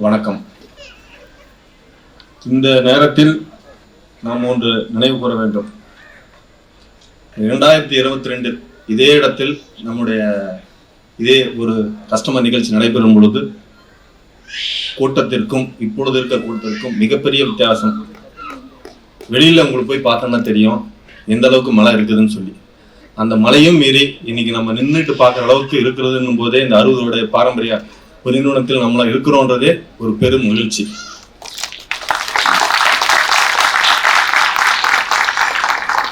வணக்கம். இந்த நேரத்தில் நாம் ஒன்று நினைவு கூற வேண்டும். 2022 இதே இடத்தில் நம்முடைய இதே ஒரு கஸ்டமர் நிகழ்ச்சி நடைபெறும் பொழுது கூட்டத்திற்கும் இப்பொழுது இருக்க கூட்டத்திற்கும் மிகப்பெரிய வித்தியாசம். வெளியில் உங்களுக்கு போய் பார்த்தோம்னா தெரியும் எந்த அளவுக்கு மழை இருக்குதுன்னு சொல்லி. அந்த மழையும் மீறி இன்னைக்கு நம்ம நின்றுட்டு பார்க்குற அளவுக்கு இருக்கிறதுன்னும் போதே இந்த 60 பாரம்பரிய ஒரு நிறுவனத்தில் நம்மள இருக்கிறோன்றதே ஒரு பெரும் மகிழ்ச்சி.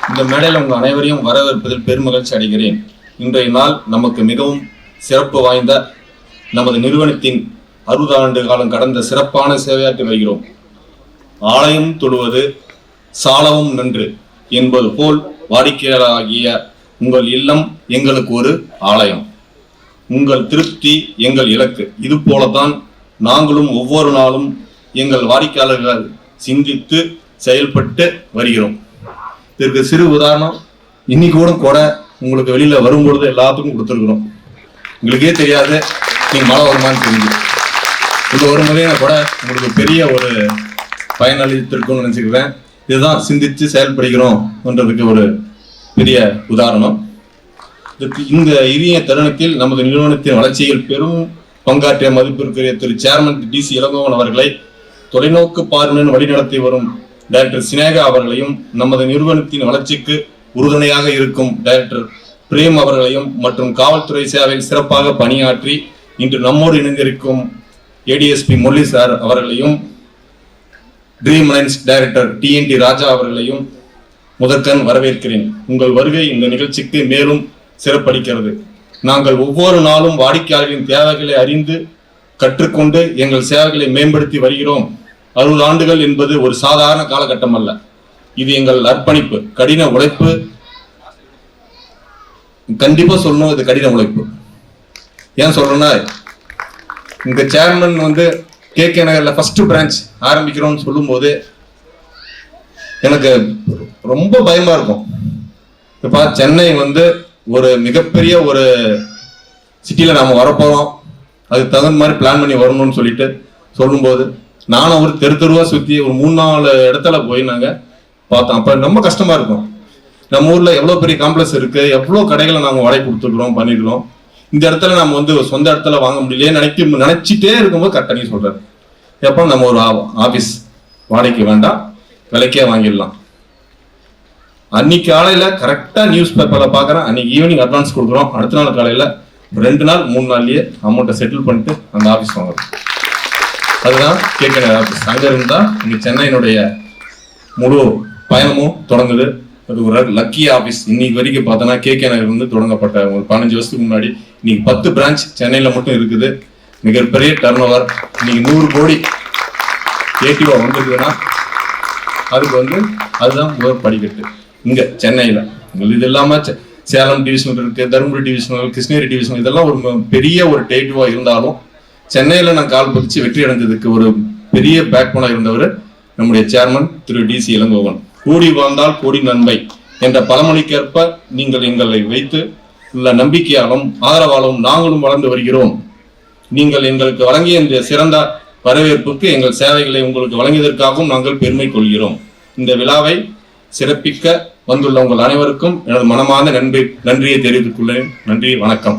இந்த மேடையில் உங்கள் அனைவரையும் வரவேற்பதில் பெருமகிழ்ச்சி அடைகிறேன். இன்றைய நாள் நமக்கு மிகவும் சிறப்பு வாய்ந்த நமது நிறுவனத்தின் 60 ஆண்டு காலம் கடந்த சிறப்பான சேவையாற்றி வருகிறோம். ஆலயம் தொழுவது சாலவும் நன்று என்பது போல் வாடிக்கையாளராகிய உங்கள் இல்லம் எங்களுக்கு ஒரு ஆலயம். உங்கள் திருப்தி எங்கள் இலக்கு. இது போலத்தான் நாங்களும் ஒவ்வொரு நாளும் எங்கள் வாடிக்கையாளர்கள் சிந்தித்து செயல்பட்டு வருகிறோம். இதற்கு சிறு உதாரணம், இன்னைக்கு கூட உங்களுக்கு வெளியில வரும்பொழுது எல்லாத்துக்கும் கொடுத்துருக்குறோம். உங்களுக்கே தெரியாது நீங்க மழை வருமானு தெரிஞ்சு இந்த ஒரு முறையை கூட உங்களுக்கு பெரிய ஒரு பயனளித்திருக்கும்னு நினைச்சுக்கிறேன். இதுதான் சிந்தித்து செயல்படுகிறோம்ன்றதுக்கு ஒரு பெரிய உதாரணம். இந்த இனிய தருணத்தில் நமது நிறுவனத்தின் வளர்ச்சியில் பெரும் பங்காற்றிய மதிப்பிற்குரிய திரு சேர்மன் DC இளங்கோவன் அவர்களை, தொலைநோக்கு பார்வையுடன் வழிநடத்தி வரும் டைரக்டர் சினேகா அவர்களையும், நமது நிறுவனத்தின் வளர்ச்சிக்கு உறுதுணையாக இருக்கும் டைரக்டர் பிரேம் அவர்களையும் மற்றும் காவல்துறை சேவையில் சிறப்பாக பணியாற்றி இன்று நம்மோடு இணைந்திருக்கும் ADSP முரளி சார் அவர்களையும், ட்ரீம் லைன்ஸ் டைரக்டர் TNT ராஜா அவர்களையும் முதற்கண் வரவேற்கிறேன். உங்கள் வருகை இந்த நிகழ்ச்சிக்கு மேலும் சிறப்பளிக்கிறது. நாங்கள் ஒவ்வொரு நாளும் வாடிக்கையாளர்களின் தேவைகளை அறிந்து கற்றுக்கொண்டு எங்கள் சேவைகளை மேம்படுத்தி வருகிறோம். 60 ஆண்டுகள் என்பது ஒரு சாதாரண காலகட்டம் அல்ல. இது எங்கள் அர்ப்பணிப்பு, கடின உழைப்பு. கண்டிப்பா சொல்லணும், இது கடின உழைப்பு. ஏன் சொல்றேன்னா, இந்த சேர்மன் KK நகர்ல ஃபர்ஸ்ட் பிரான்ச் ஆரம்பிக்கிறோம்னு சொல்லும் போது எனக்கு ரொம்ப பயமா இருக்கும். இப்ப சென்னை ஒரு மிகப்பெரிய ஒரு சிட்டியில நாம வரப்போறோம், அதுக்கு தகுந்த மாதிரி பிளான் பண்ணி வரணும்னு சொல்லிட்டு சொல்லும்போது நானும் ஒரு தெருவா சுத்தி ஒரு 3-4 இடத்துல போய் நாங்க பார்த்தோம். அப்ப ரொம்ப கஷ்டமா இருக்கும். நம்ம ஊர்ல எவ்வளவு பெரிய காம்ப்ளெக்ஸ் இருக்கு, எவ்வளவு கடைகளை நாம வாடகை கொடுத்துருக்கிறோம், பண்ணிருக்கிறோம். இந்த இடத்துல நம்ம சொந்த இடத்துல வாங்க முடியலையே நினைச்சிட்டே இருக்கும்போது கரெக்டா நீ சொல்றாரு, எப்ப நம்ம ஒரு ஆபீஸ் வாடகைக்கு வேண்டாம், விலைக்கே வாங்கிடலாம். அன்னைக்கு காலையில கரெக்டா நியூஸ் பேப்பர்ல பாக்குறேன், அன்னைக்கு ஈவினிங் அட்வான்ஸ் கொடுக்குறோம், அடுத்த நாள் காலையில 2 நாள் 3 நாள்லயே அமௌண்ட்டை செட்டில் பண்ணிட்டு அந்த ஆபீஸ் வாங்குறோம். அதுதான் KK நகர் ஆபீஸ். அங்க இருந்தா இங்க சென்னையினுடைய முழு பயணமும் தொடங்குது. அது ஒரு லக்கி ஆபீஸ். இன்னைக்கு வரைக்கும் பார்த்தோன்னா KK நகர் தொடங்கப்பட்ட ஒரு 15 வருஷத்துக்கு முன்னாடி இன்னைக்கு 10 பிரான்ச் சென்னையில மட்டும் இருக்குது. மிகப்பெரிய டர்ன் ஓவர். இன்னைக்கு 100 கோடி ஏடிஓ வந்திருக்குதுன்னா அதுக்கு அதுதான் ஒரு படிக்கட்டு இங்க சென்னையில. இது இல்லாம சேலம் டிவிஷனல் இருக்கு, தருமபுரி டிவிஷனல், கிருஷ்ணகிரி டிவிஷனல், இதெல்லாம் ஒரு பெரிய ஒரு டேட்டிவா இருந்தாலும் சென்னையில நான் கால் பதிச்சு வெற்றி அடைந்ததுக்கு ஒரு பெரிய பேக் போனா இருந்தவர் நம்முடைய சேர்மன் திரு DC இளங்கோவன். கூடி வாழ்ந்தால் கோடி நன்மை என்ற பழமொழிக்கேற்ப நீங்கள் எங்களை வைத்து உள்ள நம்பிக்கையாலும் ஆதரவாலும் நாங்களும் வளர்ந்து வருகிறோம். நீங்கள் எங்களுக்கு வழங்கிய இந்த சிறந்த வரவேற்புக்கு எங்கள் சேவைகளை உங்களுக்கு வழங்கியதற்காகவும் நாங்கள் பெருமை கொள்கிறோம். இந்த விழாவை சிறப்பிக்க வந்துள்ள உங்கள் அனைவருக்கும் எனது மனமார்ந்த நன்றியை தெரிவித்துக் கொள்கிறேன். நன்றி, வணக்கம்.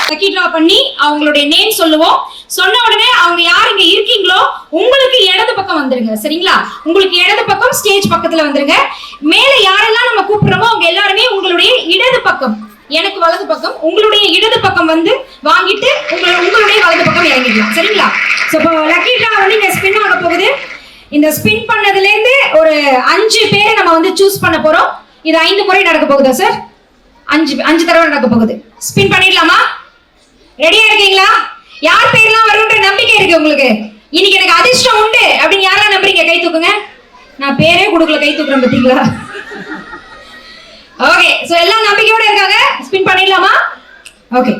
லக்கி டிரா பண்ணி அவங்களுடைய நேம் சொல்லுவோம். சொன்ன உடனே அவங்க யார் இங்க இருக்கீங்களோ உங்களுக்கு இடது பக்கம் வந்துருங்க. சரிங்களா? உங்களுக்கு இடது பக்கம் ஸ்டேஜ் பக்கத்துல வந்துருங்க. மேல யாரெல்லாம் நம்ம கூப்பிடுறோமோ அவங்க எல்லாருமே உங்களுடைய இடது பக்கம், எனக்கு வலது பக்கம், உங்களுடைய இடது பக்கம் வாங்கிட்டு உங்களுடைய வலது பக்கம் இறங்கிடலாம். சரிங்களா? சோ இப்போ லக்கி டிரா இங்க ஸ்பின் ஆக போகுது. இந்த ஸ்பின் பண்ணதுல இருந்து ஒரு 5 பேரை நம்ம சூஸ் பண்ண போறோம். இது 5 முறை நடக்க போகுதா சார்? 5 தடவை நடக்க போகுது. ஸ்பின் பண்ணிடலாமா? ரெடியா இருக்கீங்களா? யார் பேர்லாம் வரும்ன்ற நம்பிக்கை இருக்கு உங்களுக்கு? இன்னைக்கு எனக்கு அதிர்ஷ்டம் உண்டு அப்படின்னு யாரெல்லாம் நம்புறீங்க? கை தூக்குங்க. நான் பேரே கொடுக்கல, கை தூக்குறேன் பாத்தீங்களா? ஓகே, சோ எல்லாம் நம்பிக்கையோட இருக்காங்க. ஸ்பின் பண்ணிடலாமா? ஓகே,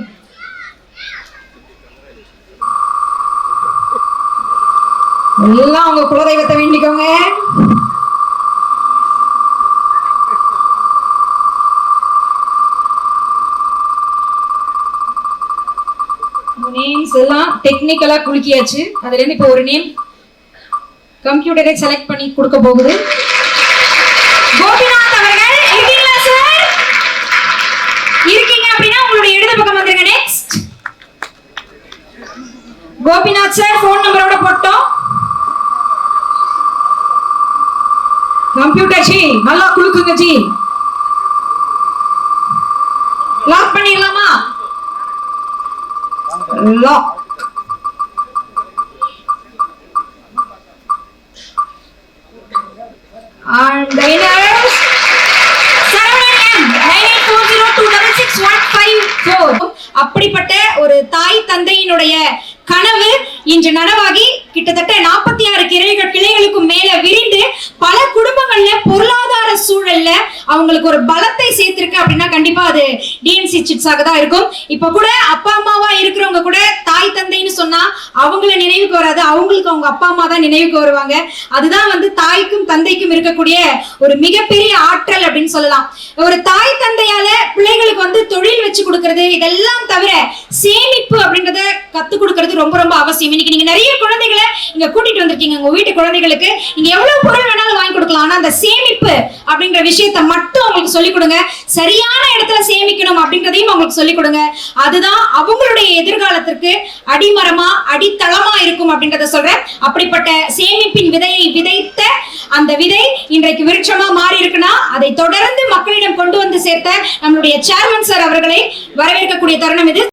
எல்லாம் உங்க குலதெய்வத்தை வேண்டிக்கோங்க. நேம்ஸ் எல்லாம் டெக்னிக்கலா குலுக்கியாச்சு. அதுல இருந்து இப்போ ஒரு நேம் கம்ப்யூட்டரை செலக்ட் பண்ணி கொடுக்க போகுது. கோபிநாத் அவர்கள் இருக்கீங்களா சார்? இருக்கீங்க அப்படின்னா உங்களுடைய இடது பக்கம் வந்துருங்க. நெக்ஸ்ட் கோபிநாத் சார் போன் நம்பரோட போட்டோம். கம்ப்யூட்டர் ஜி நல்லா குலுக்குங்க ஜி. லாக் பண்ணிடலாமா? Lock. And the winners, Saravanan M, 9840266154. அப்படிப்பட்ட ஒரு தாய் தந்தையினுடைய கனவு இன்று நனவாகி கிட்டத்தட்ட 46 கிளைகளுக்கும் மேல விரிந்து பல குடும்பங்கள்ல பொருளாதார சூழல்ல அவங்களுக்கு ஒரு பலத்தை சேர்த்திருக்கு அப்படின்னா கண்டிப்பா அது டிஎன்சி சிட்ஸாக தான் இருக்கும். இப்ப கூட அப்பா அம்மாவா இருக்கிறவங்க கூட தாய் தந்தைன்னு சொன்னா அவங்கள நினைவுக்கு வராது, அவங்களுக்கு அவங்க அப்பா அம்மா தான் நினைவுக்கு வருவாங்க. அதுதான் வந்து தாய்க்கும் தந்தைக்கும் இருக்கக்கூடிய ஒரு மிகப்பெரிய ஆற்றல் அப்படின்னு சொல்லலாம். ஒரு தாய் தந்தையால பிள்ளைகளுக்கு வந்து தொழில் வச்சு கொடுக்கறது, இதெல்லாம் தவிர சேமிப்பு அப்படின்றத கத்து கொடுக்கறது ரொம்ப ரொம்ப அவசியம். இன்னைக்கு நீங்க நிறைய குழந்தைகளை இங்க கூட்டிட்டு வந்திருக்கீங்க. உங்க வீட்டு குழந்தைகளுக்கு நீங்க எவ்வளவு பொருள் வேணாலும் வாங்கி கொடுக்கலாம். ஆனா அந்த சேமிப்பு அப்படின்ற விஷயத்தை மட்டும் அவங்களுக்கு சொல்லிக் கொடுங்க. சரியான இடத்துல சேமிக்கணும் அப்படின்றதையும் அவங்களுக்கு சொல்லிக் கொடுங்க. அதுதான் அவங்களுடைய எதிர்காலத்திற்கு அடிமரமா அடித்தளமா இருக்கும் அப்படின்றத சொல்றேன். அப்படிப்பட்ட சேமிப்பின் விதையை விதைத்த அந்த விதை இன்றைக்கு விருட்சமா மாறி இருக்குன்னா அதை தொடர்ந்து மக்களிடம் கொண்டு வந்து சேர்த்த நம்மளுடைய சேர்மன் சார் அவர்களை வரவேற்கக்கூடிய தருணம் இது.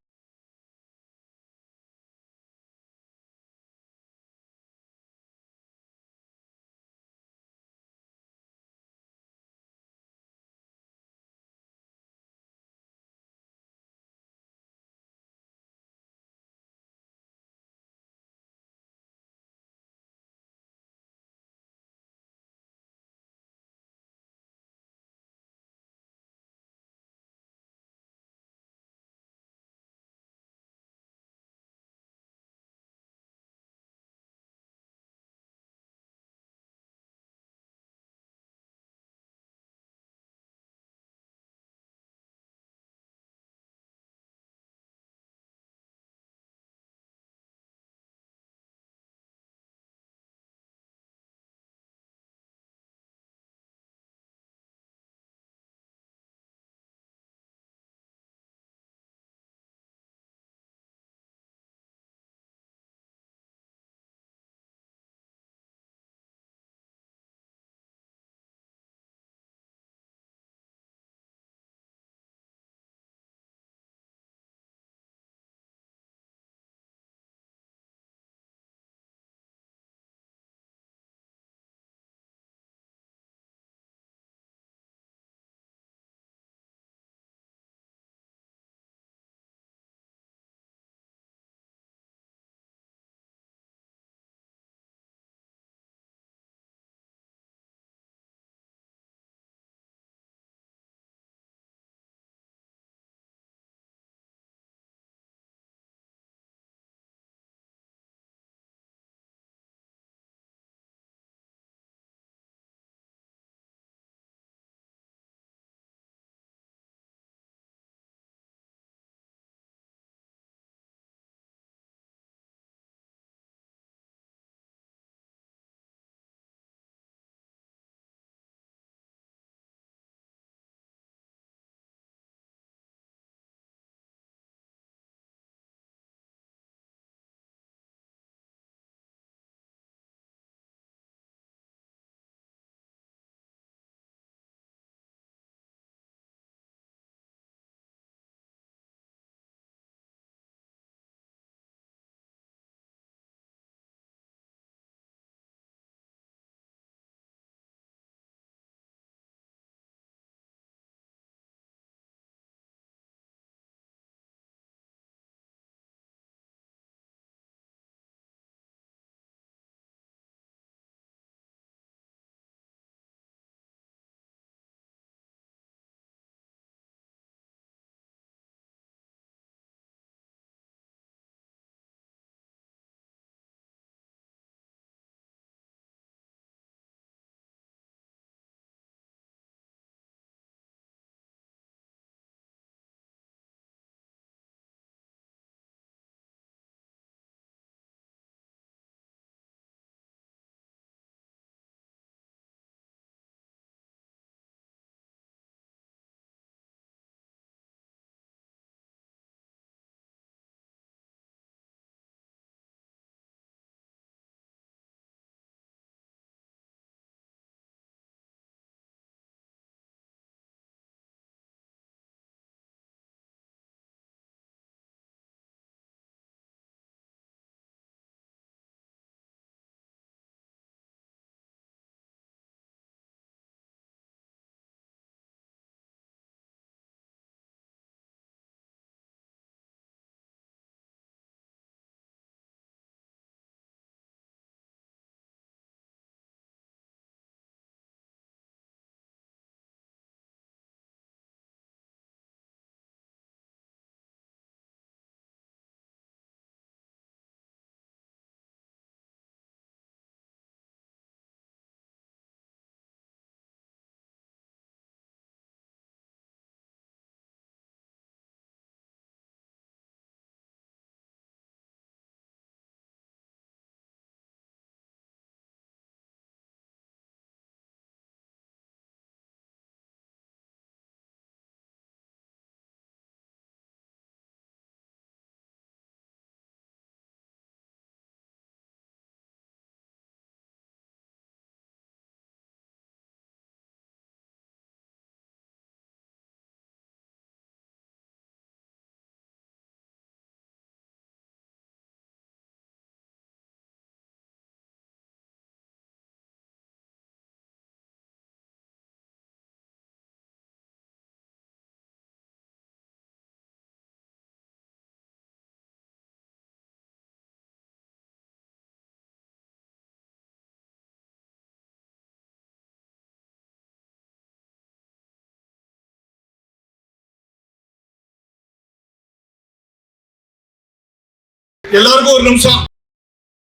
எல்லாருக்கும் ஒரு நிமிஷம்.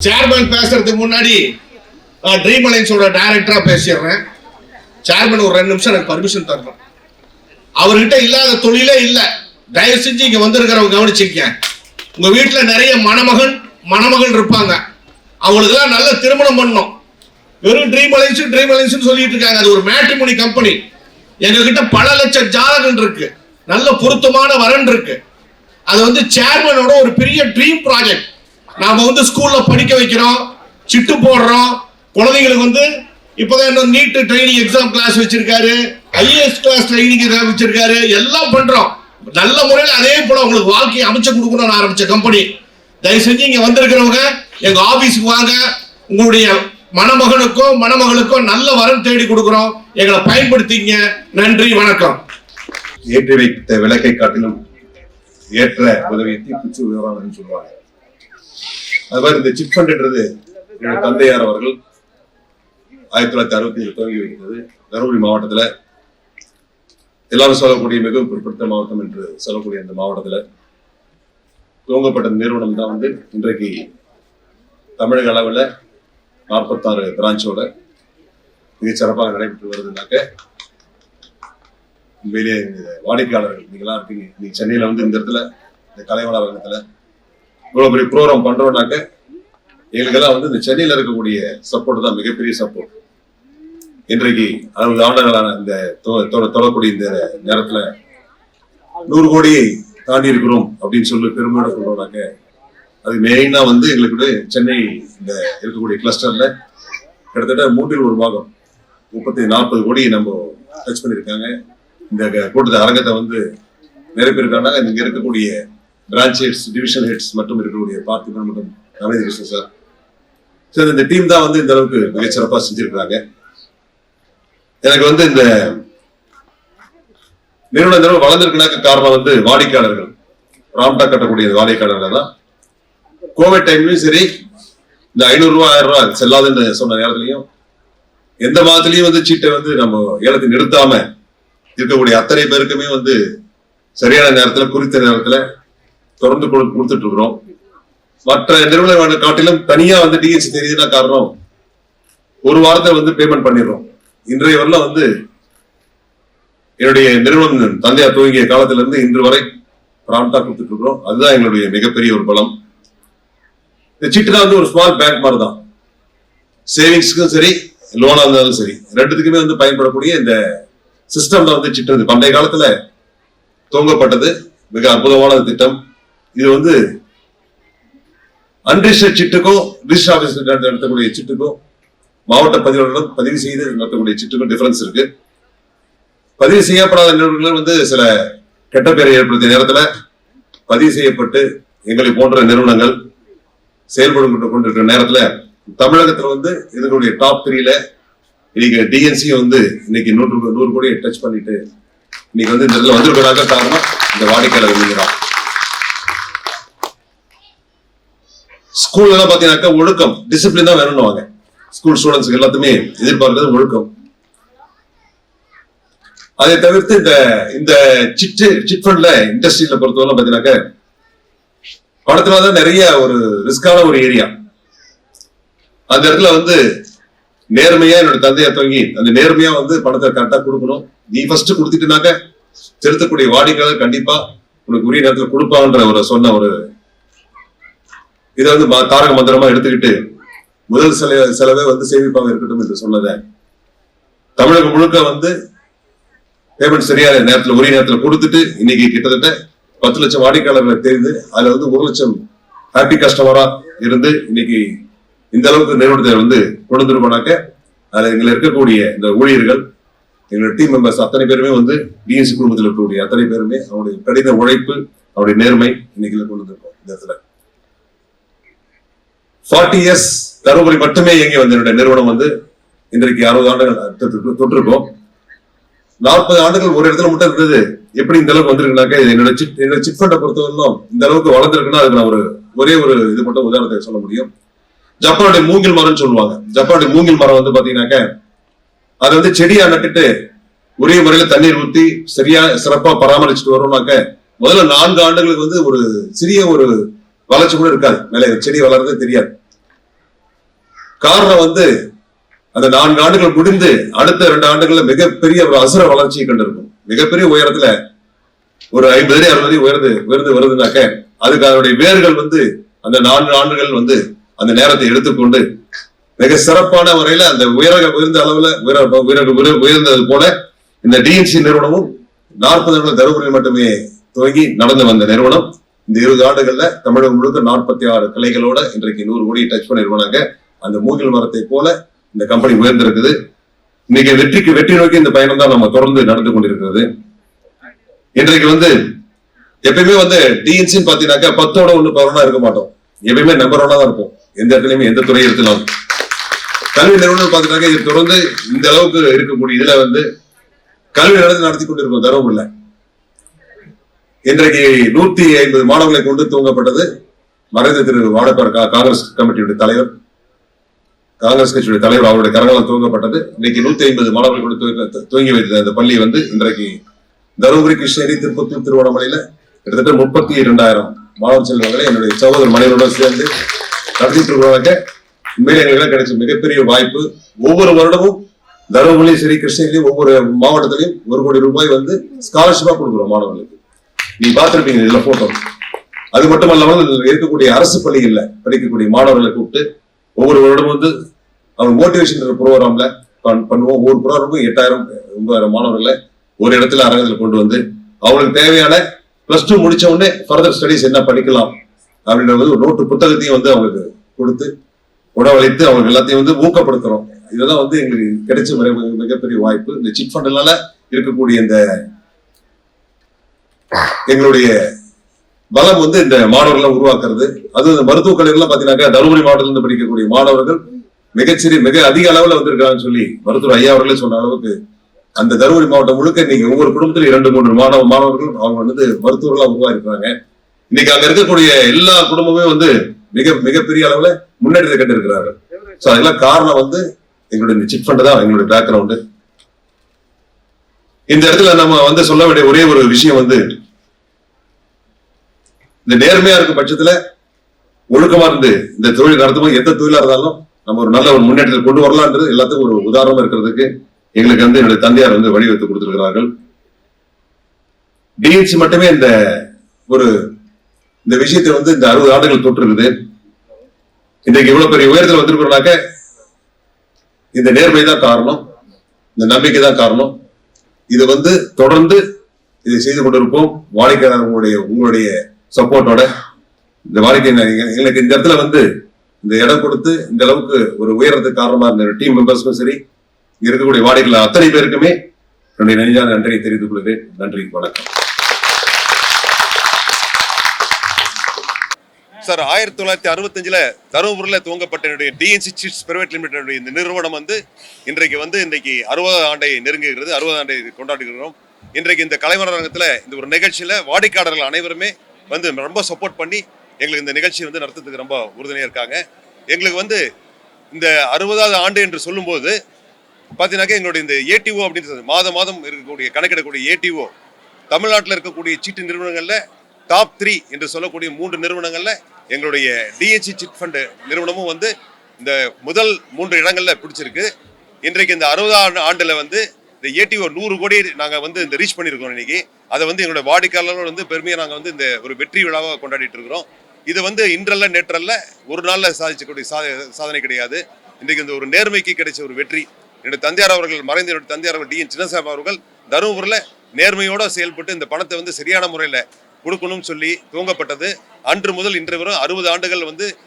சேர்மன் பேசுறதுக்கு முன்னாடி ட்ரீம் அலைன்ஸோட டைரக்டரா பேசிடுறேன். சேர்மன் ஒரு 2 நிமிஷம் எனக்கு பர்மிஷன் தரணும். அவர்கிட்ட இல்லாத தொழிலே இல்ல. தயவு செஞ்சு இங்க வந்திருக்கிறவங்க கவனிச்சிருக்கேன். உங்க வீட்டுல நிறைய மணமகள் இருப்பாங்க. அவங்களுக்கு எல்லாம் நல்ல திருமணம் பண்ணணும். வெறும் ட்ரீம் அலைன்ஸ் சொல்லிட்டு இருக்காங்க. அது ஒரு மேட்ரிமோனி கம்பெனி. எங்க கிட்ட பல லட்சம் ஜாதகம் இருக்கு. நல்ல பொருத்தமான வரன் இருக்கு. அது வந்து சேர்மனோட ஒரு பெரிய ட்ரீம் ப்ராஜெக்ட். நாம ஸ்கூல்ல படிக்க வைக்கிறோம், சிட்டு போடுறோம். குழந்தைங்களுக்கு இப்பதான் நீட் ட்ரைனிங் எக்ஸாம் கிளாஸ் வச்சிருக்காரு, ஐஏஎஸ் கிளாஸ் ட்ரைனிங் வச்சிருக்காரு. எல்லாம் பண்றோம் நல்ல முறையில். அதே போல உங்களுக்கு வாழ்க்கையை அமைச்சு கொடுக்கணும்னு ஆரம்பிச்ச கம்பெனி. தயவு செஞ்சு இங்க வந்திருக்கிறவங்க எங்க ஆபீஸ்க்கு வாங்க. உங்களுடைய மணமகளுக்கும் நல்ல வரன் தேடி கொடுக்கிறோம். எங்களை பயன்படுத்திங்க. நன்றி, வணக்கம். ஏற்றி வைத்த விளக்கை காட்டிலும் ஏற்ற உதவியை தீக்குச்சி விவகாரம் சொல்லுவாங்க. அது மாதிரி இந்த சிட் ஃபண்ட்ன்றது என்னோட தந்தையார் அவர்கள் 1967 துவங்கி வைக்கிறது. தருமபுரி மாவட்டத்துல எல்லாரும் சொல்லக்கூடிய மிகவும் பிற்படுத்த மாவட்டம் என்று சொல்லக்கூடிய அந்த மாவட்டத்துல துவங்கப்பட்ட நிறுவனம் தான் இன்றைக்கு தமிழக அளவில் 46 பிரான்ச்சோட மிகச் சிறப்பாக நடைபெற்று வருதுனாக்க, உண்மையிலேயே வாடிக்கையாளர்கள் நீங்களாம் இருக்கீங்க. நீங்க சென்னையில இந்த இடத்துல இந்த கலைவாணர் அரங்கத்துல இவ்வளவு பெரிய ப்ரோக்ராம் பண்றோம்னாக்க எங்களுக்கெல்லாம் இந்த சென்னையில இருக்கக்கூடிய சப்போர்ட் தான் மிகப்பெரிய சப்போர்ட். இன்றைக்கு 60 ஆண்டுகளான இந்த தொடரக்கூடிய இந்த நேரத்துல 100 கோடியை தாண்டி இருக்கிறோம் அப்படின்னு சொல்லி பெருமையோட சொல்றோம்னாக்க, அது மெயினா எங்களுக்கு சென்னை இந்த இருக்கக்கூடிய கிளஸ்டர்ல கிட்டத்தட்ட 1/3 பாகம் 30-40 கோடி நம்ம டச் பண்ணிருக்காங்க. இந்த கூட்டத்தை அரங்கத்தை நிறைவேற்கான இங்க இருக்கக்கூடிய பிரான்ச் ஹெட்ஸ், டிவிஷன் ஹெட்ஸ் மற்றும் இருக்கக்கூடிய பார்த்திபன் மற்றும் ரமேஷ் கிருஷ்ணன் சார். சரி, இந்த டீம் தான் இந்த அளவுக்கு மிகச்சிறப்பா செஞ்சிருக்காங்க. எனக்கு இந்த நிறுவனம் வளர்ந்திருக்குனாக்க காரணம் வாடிக்கையாளர்கள், ராம்டா கட்டக்கூடிய வாடிக்கையாளர்கள் தான். கோவிட் டைம்லயும் சரி, இந்த 500 ரூபாய் 1000 ரூபாய் செல்லாதுன்னு சொன்ன நேரத்திலையும் எந்த மாதத்திலையும் சீட்டை நம்ம ஏலத்தை நிறுத்தாம இருக்கக்கூடிய அத்தனை பேருக்குமே சரியான நேரத்துல குறித்த நேரத்துல தொடர்ந்து கொடுத்துட்டு இருக்கிறோம். மற்ற நிறுவனங்களை காட்டிலும் தனியா டிஎன்சி தெரியுதுன்னா காரணம், ஒரு வாரத்தை பேமெண்ட் பண்ணிடுறோம். இன்றைய வரலாம் என்னுடைய நிறுவனம் தந்தையார் துவங்கிய காலத்துல இருந்து இன்று வரை பிராண்டா கொடுத்துட்டு இருக்கிறோம். அதுதான் எங்களுடைய மிகப்பெரிய ஒரு பலம். இந்த சீட்டுனா ஒரு ஸ்மால் பேங்க் மாதிரி தான். சேவிங்ஸ்க்கும் சரி, லோனா இருந்தாலும் சரி, ரெண்டுத்துக்குமே பயன்படக்கூடிய இந்த சிஸ்டம் தான் சிட்டு. பண்டைய காலத்துல துவங்கப்பட்டது மிக அற்புதமான திட்டம். இது அன்ரிஜிஸ்டர்ட் சிட்டுக்கும் ரிஜிஸ்டர் ஆபீஸ் நடத்தக்கூடிய சிட்டுக்கும் மாவட்ட பதிவாளர்களும் பதிவு செய்து நடத்தக்கூடிய சிட்டுக்கும் டிஃபரன்ஸ் இருக்கு. பதிவு செய்யப்படாத நிறுவனங்கள் சில கெட்ட பேரை ஏற்படுத்திய நேரத்துல பதிவு செய்யப்பட்டு எங்களை போன்ற நிறுவனங்கள் செயல்படும் கொண்டிருக்கிற நேரத்துல தமிழகத்துல இதனுடைய டாப் 3ல இன்னைக்கு டிஎன்சி இன்னைக்கு 100 கோடியை டச் பண்ணிட்டு இன்னைக்கு இந்த இடத்துல வந்திருக்கிறாங்க. காரணம் இந்த வாடிக்கையாளர்கள் தான். ஸ்கூல்ல எல்லாம் பாத்தீங்கன்னாக்கா ஒழுக்கம், டிசிப்ளின் தான் வேணும்னுவாங்க. ஸ்கூல் ஸ்டூடெண்ட்ஸ்க்கு எல்லாத்துமே எதிர்பார்க்கிறது ஒழுக்கம். அதை தவிர்த்து இந்த சிட் ஃபண்ட்ல இண்டஸ்ட்ரியில பொறுத்தவரை பாத்தீங்கன்னாக்க பணத்துலதான் நிறைய ஒரு ரிஸ்கான ஒரு ஏரியா. அந்த இடத்துல நேர்மையா என்னோட தந்தையா துவங்கி அந்த நேர்மையா பணத்தை கரெக்டா கொடுக்கணும். நீ ஃபர்ஸ்ட் கொடுத்துட்டுனாக்க செலுத்தக்கூடிய வாடிக்கையாளர் கண்டிப்பா உனக்கு உரிய நேரத்தில் கொடுப்பாங்கன்ற சொன்ன ஒரு இதை தாரக மந்திரமா எடுத்துக்கிட்டு முதல் செலவே சேமிப்பாக இருக்கட்டும் என்று சொன்னதை தமிழகம் முழுக்க பேமெண்ட் சரியான நேரத்தில் உரிய நேரத்தில் கொடுத்துட்டு இன்னைக்கு கிட்டத்தட்ட 10 லட்சம் வாடிக்கையாளர்களை தெரிந்து அதுல 1 லட்சம் ஹாப்பி கஸ்டமரா இருந்து இன்னைக்கு இந்த அளவுக்கு நிறுவனத்தை கொண்டு வந்துருக்கோம்னாக்க அதுல எங்களை இருக்கக்கூடிய இந்த ஊழியர்கள், எங்களோட டீம் மெம்பர்ஸ் அத்தனை பேருமே டிஎன்சி குடும்பத்தில் இருக்கக்கூடிய அத்தனை பேருமே அவருடைய கடின உழைப்பு, அவருடைய நேர்மை இன்னைக்கு கொண்டு வந்திருக்கோம். இந்த இடத்துல 40 இயர்ஸ் தருமபுரி மட்டுமே இயங்கி என்னுடைய நிறுவனம் இன்றைக்கு 60 ஆண்டுகள் தொட்டிருக்கோம். 40 ஆண்டுகள் ஒரு இடத்துல மட்டும் இருந்தது. எப்படி இந்த அளவுக்கு வந்திருக்குனாக்க என்னோட சிட் ஃபண்டை பொறுத்தவரைக்கும் இந்த அளவுக்கு வளர்ந்துருக்குன்னா அதுக்கு நான் ஒரே ஒரு இது மட்டும் உதாரணத்தை சொல்ல முடியும். ஜப்பானுடைய மூங்கில் மரம்னு சொல்லுவாங்க. ஜப்பானுடைய மூங்கில் மரம் பாத்தீங்கன்னாக்க அது செடியா நட்டுட்டு ஒரே முறையில தண்ணீர் ஊற்றி சிறப்பா பராமரிச்சுட்டு வரோம்னாக்க முதல்ல 4 ஆண்டுகளுக்கு ஒரு சிறிய ஒரு வளர்ச்சி கூட இருக்காது, மேலே செடி வளர்றதே தெரியாது. காரணம் வந்து அந்த 4 ஆண்டுகள் முடிந்து அடுத்த 2 ஆண்டுகள்ல மிகப்பெரிய ஒரு அசுர வளர்ச்சியை கண்டிருக்கும். மிகப்பெரிய உயரத்துல ஒரு 50 அடி 60 அடி உயர்ந்து வருதுனாக்க அதுக்கு அதனுடைய வேர்கள் வந்து அந்த 4 ஆண்டுகள் வந்து அந்த நேரத்தை எடுத்துக்கொண்டு மிக சிறப்பான முறையில அந்த உயர்ந்த அளவுல உயர்ந்தது போல இந்த டிஎன்சி நிறுவனமும் 40 ஆண்டுகள் தருமபுரியில் மட்டுமே துவங்கி நடந்து வந்த நிறுவனம் இந்த 20 ஆண்டுகள்ல தமிழகம் முழுக்க 46 கிளைகளோட இன்றைக்கு 100 கோடி டச் பண்ணிருவாங்க. அந்த மூங்கில் மரத்தை போல இந்த கம்பெனி உயர்ந்திருக்குது. இன்னைக்கு வெற்றி நோக்கி இந்த பயணம் தான் நம்ம தொடர்ந்து நடந்து கொண்டிருக்கிறது. இன்றைக்கு வந்து எப்பயுமே வந்து டிஎன்சின்னு பாத்தீங்கன்னாக்கா 10ஓட 1 11 இருக்க மாட்டோம். எப்பயுமே நம்பர் 1 தான் இருப்போம். எந்த இடத்துலயுமே எந்த துறையை எடுத்துலாம். கல்வி நிறுவனம் பாத்தீங்கன்னாக்கா இது தொடர்ந்து இந்த அளவுக்கு இருக்கக்கூடிய இதுல வந்து கல்வி நடத்தி கொண்டிருக்கோம் தருமபுரியில. இன்றைக்கு 150 மாணவர்களை கொண்டு துவங்கப்பட்டது மறைந்த திரு வாடப்பார் காங்கிரஸ் கமிட்டியுடைய தலைவர், காங்கிரஸ் கட்சியுடைய தலைவர் அவருடைய கரங்களால் துவங்கப்பட்டது. இன்னைக்கு 150 மாணவர்கள் கொண்டு துவங்கி வைத்த அந்த பள்ளி வந்து இன்றைக்கு தருமபுரி, கிருஷ்ணகிரி, திருப்பத்தூர், திருவண்ணாமலையில கிட்டத்தட்ட 32,000 மாணவ செல்வங்களை என்னுடைய சகோதர மனைவருடன் சேர்ந்து நடத்திட்டு இருக்கிறவங்க. உண்மையிலே எங்களுக்கு கிடைச்ச மிகப்பெரிய வாய்ப்பு. ஒவ்வொரு வருடமும் தருமபுரியும் சரி, கிருஷ்ணகிரியும் ஒவ்வொரு மாவட்டத்திலையும் 1 கோடி ரூபாய் வந்து ஸ்காலர்ஷிப்பா கொடுக்குறோம் மாணவர்களுக்கு. நீ பார்த்திருப்பீங்க இதுல போட்டோ. அது மட்டும் இல்லாமல் இருக்கக்கூடிய அரசு பள்ளிகள்ல படிக்கக்கூடிய மாணவர்களை கூப்பிட்டு ஒவ்வொரு வருடம் வந்து அவங்க மோட்டிவேஷன் ப்ரோக்ராம்ல பண்ணுவோம். ஒவ்வொரு ப்ரோக்ராமுக்கும் 8,000 மாணவர்களை ஒரு இடத்துல அரங்கத்தில் கொண்டு வந்து அவங்களுக்கு தேவையான +2 முடிச்ச உடனே ஃபர்தர் ஸ்டடிஸ் என்ன படிக்கலாம் அப்படின்றது ஒரு நோட்டு புத்தகத்தையும் வந்து அவங்களுக்கு கொடுத்து உணவளித்து அவங்க எல்லாத்தையும் வந்து ஊக்கப்படுத்துறோம். இதெல்லாம் வந்து எங்களுக்கு கிடைச்ச மிகப்பெரிய வாய்ப்பு. இந்த சிட் ஃபண்ட்னால இருக்கக்கூடிய இந்த எங்களுடைய பலம் வந்து இந்த மாணவர்களை உருவாக்குறது. அது இந்த மருத்துவக் கல்லூரிலாம் பாத்தீங்கன்னாக்கா தருமபுரி மாவட்டத்திலிருந்து படிக்கக்கூடிய மாணவர்கள் மிக அதிக அளவுல வந்திருக்காங்கன்னு சொல்லி மருத்துவர் ஐயா அவர்களே சொன்ன அளவுக்கு அந்த தருமபுரி மாவட்டம் முழுக்க இன்னைக்கு ஒவ்வொரு குடும்பத்திலும் 2-3 மாணவர்கள் அவங்க வந்து மருத்துவர்களா உருவாயிருக்காங்க. இன்னைக்கு அங்க இருக்கக்கூடிய எல்லா குடும்பமே வந்து மிகப்பெரிய அளவுல முன்னேற்றத்தை கண்டிருக்கிறார்கள். சோ அதெல்லாம் காரணம் வந்து எங்களுடைய சிட் ஃபண்ட் தான் எங்களுடைய பேக்ரவுண்டு. இந்த இடத்துல நம்ம வந்து சொல்ல வேண்டிய ஒரே ஒரு விஷயம் வந்து இந்த நேர்மையா இருக்கும் பட்சத்துல ஒழுக்கமா இருந்து இந்த தொழில் நடத்தும் எந்த தொழிலா இருந்தாலும் நம்ம ஒரு நல்ல ஒரு முன்னேற்றத்தை கொண்டு வரலான்றது எல்லாத்துக்கும் ஒரு உதாரணமா இருக்கிறதுக்கு எங்களுக்கு வந்து என்னுடைய தந்தையார் வந்து வழிவகுத்து கொடுத்திருக்கிறார்கள். டிஎன்சி மட்டுமே இந்த விஷயத்தை வந்து இந்த 60 ஆண்டுகள் தொற்று இருக்குது. இன்றைக்கு இவ்வளவு பெரிய உயரத்தில் வந்திருக்கிறோம்னாக்க இந்த நேர்மை தான் காரணம், இந்த நம்பிக்கை தான் காரணம். இது வந்து தொடர்ந்து இதை செய்து கொண்டிருப்போம். வாடிக்கையாளர் உங்களுடைய சப்போர்ட்டோட இந்த வாடிக்கை எங்களுக்கு இந்த இடத்துல வந்து இந்த இடம் கொடுத்து இந்த அளவுக்கு ஒரு உயரத்துக்கு காரணமா இருந்த டீம் மெம்பர்ஸ்க்கும் சரி, இங்க இருக்கக்கூடிய வாடிக்கையாளர் அத்தனை பேருக்குமே என்னுடைய நெஞ்சான நன்றியை தெரிவித்துக் கொள்கிறேன். நன்றி, வணக்கம். சார் 1965 தருமபுரியில் துவங்கப்பட்ட என்னுடைய டிஎன்சி சிட்ஸ் பிரைவேட் லிமிடெட் இந்த நிறுவனம் வந்து இன்றைக்கு 60 ஆண்டை நெருங்குகிறது, 60 ஆண்டை கொண்டாடுகிறோம். இன்றைக்கு இந்த கலைமரங்கத்தில் இந்த ஒரு நிகழ்ச்சியில் வாடிக்கையாளர்கள் அனைவருமே வந்து ரொம்ப சப்போர்ட் பண்ணி எங்களுக்கு இந்த நிகழ்ச்சி வந்து நடத்துறதுக்கு ரொம்ப உறுதுணையாக இருக்காங்க. எங்களுக்கு இந்த 60வது ஆண்டு என்று சொல்லும்போது பார்த்தீங்கன்னாக்கா எங்களுடைய இந்த ஏடிஓ அப்படின்னு மாதம் இருக்கக்கூடிய கணக்கிடக்கூடிய ஏடிஓ தமிழ்நாட்டில் இருக்கக்கூடிய சீட்டு நிறுவனங்களில் டாப் 3 என்று சொல்லக்கூடிய 3 நிறுவனங்கள்ல எங்களுடைய டிஎன்சி சிட் ஃபண்ட் நிறுவனமும் இந்த முதல் 3 இடங்கள்ல பிடிச்சிருக்கு. இன்றைக்கு இந்த 60 ஆண்டுல இந்த ஏடிஓ 100 கோடி நாங்க இந்த ரீச் பண்ணியிருக்கோம். இன்னைக்கு அதை எங்களுடைய வாடிக்கையாளர்கள் பெருமையா நாங்க இந்த ஒரு வெற்றி விழாவாக கொண்டாடிட்டு இருக்கிறோம். இது இன்றல்ல நேற்றல்ல ஒரு நாள்ல சாதிச்சக்கூடிய சாதனை கிடையாது. இன்றைக்கு இந்த ஒரு நேர்மைக்கு கிடைச்ச ஒரு வெற்றி. என்னுடைய தந்தையார் அவர்கள் மறைந்த என்னுடைய தந்தையார் அவர்கள் டிஎன் சின்னசாமி அவர்கள் தருமபுரியில் நேர்மையோட செயல்பட்டு இந்த பணத்தை சரியான முறையில் கொடுக்கணும்னு சொல்லி துவங்கப்பட்டது. அன்று முதல் இன்று வரும் 60 ஆண்டுகள்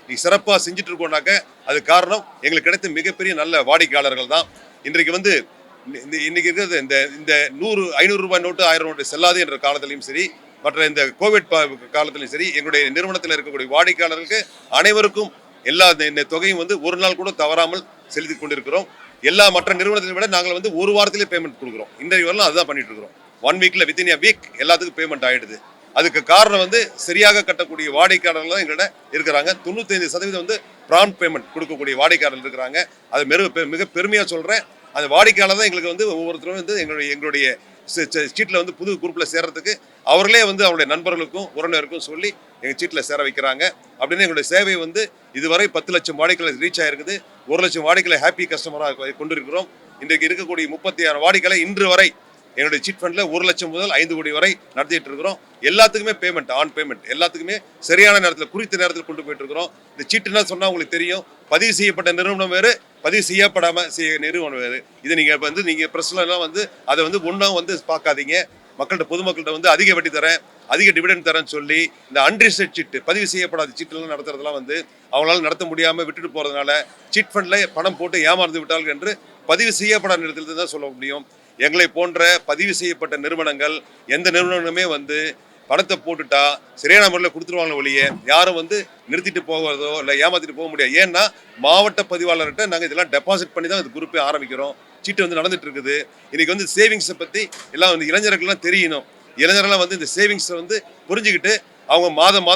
நீ சிறப்பாக செஞ்சுட்டு இருக்கோம்னாக்க அது காரணம் எங்களுக்கு கிடைத்த மிகப்பெரிய நல்ல வாடிக்கையாளர்கள் தான். இன்றைக்கு இன்னைக்கு இருக்கிறது இந்த 500 ரூபாய் நோட்டு 1000 நோட்டு செல்லாது என்ற காலத்திலையும் சரி, மற்ற இந்த கோவிட் காலத்திலையும் சரி, எங்களுடைய நிறுவனத்தில் இருக்கக்கூடிய வாடிக்கையாளர்களுக்கு அனைவருக்கும் எல்லா இந்த தொகையும் ஒரு நாள் கூட தவறாமல் செலுத்தி கொண்டிருக்கிறோம். எல்லா மற்ற நிறுவனத்தை விட நாங்கள் ஒரு வாரத்திலே பேமெண்ட் கொடுக்குறோம். இன்றைக்கு வரலாம் அதுதான் பண்ணிட்டு இருக்கிறோம். 1 வீக்ல வித்தின் a வீக் எல்லாத்துக்கும் பேமெண்ட் ஆயிடுது. அதுக்கு காரணம் சரியாக கட்டக்கூடிய வாடிக்கையாளர்கள் தான் எங்கள்கிட்ட இருக்கிறாங்க. 95% ப்ராம்ப்ட் பேமெண்ட் கொடுக்கக்கூடிய வாடிக்கையாளர்கள் இருக்கிறாங்க. அது மிக பெருமையாக சொல்கிறேன். அந்த வாடிக்கையாளர் தான் எங்களுக்கு ஒவ்வொருத்தரும் எங்களுடைய சீட்டில் வந்து புது குரூப்பில் சேர்றதுக்கு அவர்களே வந்து அவருடைய நண்பர்களுக்கும் உறவினருக்கும் சொல்லி எங்கள் சீட்டில் சேர வைக்கிறாங்க. அப்படின்னு எங்களுடைய சேவை வந்து இதுவரை 10 லட்சம் வாடிக்கையாளர் ரீச் ஆகிருக்குது. 1 லட்சம் வாடிக்கையாளர் ஹாப்பி கஸ்டமராக கொண்டிருக்கிறோம். இன்றைக்கு இருக்கக்கூடிய 36 வாடிக்கையாளர் இன்று வரை என்னுடைய சீட் ஃபண்டில் 1 லட்சம் முதல் 5 கோடி வரை நடத்திட்டு இருக்கிறோம். எல்லாத்துக்குமே பேமெண்ட் ஆன் பேமெண்ட், எல்லாத்துக்குமே சரியான நேரத்தில் குறித்த நேரத்தில் கொண்டு போயிட்டு இருக்கிறோம். இந்த சீட்டுன்னா சொன்னால் உங்களுக்கு தெரியும், பதிவு செய்யப்பட்ட நிறுவனம் வேறு, பதிவு செய்யப்படாமல் நிறுவனம் வேறு. இதை நீங்கள் வந்து நீங்கள் ப்ரெஸ்லாம் வந்து அதை வந்து ஒன்றா வந்து பார்க்காதீங்க. மக்கள்கிட்ட பொதுமக்கள்கிட்ட வந்து அதிக வட்டி தரேன், அதிக டிவிடெண்ட் தரேன்னு சொல்லி இந்த அன்ரிஜிஸ்டர்ட் சீட்டு, பதிவு செய்யப்படாத சீட்டுலாம் நடத்துறதுலாம் வந்து அவங்களால நடத்த முடியாமல் விட்டுட்டு போகிறதுனால சீட் ஃபண்டில் பணம் போட்டு ஏமாந்து விட்டார்கள் என்று பதிவு செய்யப்படாத நிறுவனத்தில் தான் சொல்ல முடியும். எங்களை போன்ற பதிவு செய்யப்பட்ட நிறுவனங்கள் எந்த நிறுவனமே வந்து பணத்தை போட்டுட்டா சரியான முறையில் கொடுத்துருவாங்க ஒழிய யாரும் வந்து நிறுத்திட்டு போகிறதோ இல்லை ஏமாத்திட்டு போக முடியாது. ஏன்னா மாவட்ட பதிவாளர்கிட்ட நாங்கள் இதெல்லாம் டெபாசிட் பண்ணி தான் இந்த குரூப்பே ஆரம்பிக்கிறோம். சீட்டு வந்து நடந்துட்டு இருக்குது. இன்னைக்கு வந்து சேவிங்ஸை பற்றி எல்லாம் வந்து இளைஞர்கள்லாம் தெரியணும். இளைஞர்கள்லாம் வந்து இந்த சேவிங்ஸை வந்து புரிஞ்சுக்கிட்டு அவங்க மாதம்